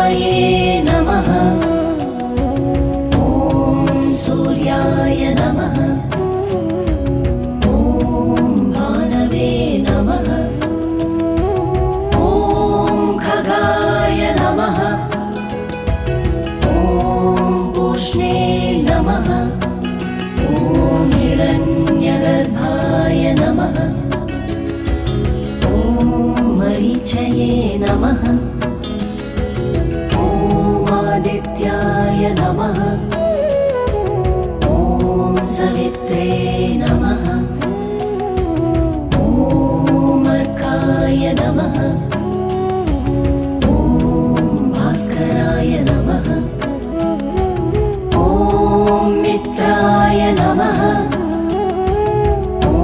सूर्यपरमेश्वरशिवये नमः। ॐ सूर्याय नमः। ॐ भानवे नमः। ॐ खगाय नमः। ॐ पूष्णे नमः। ॐ हिरण्यगर्भाय नमः। ॐ मरीचये नमः। ॐ आदित्याय नमः।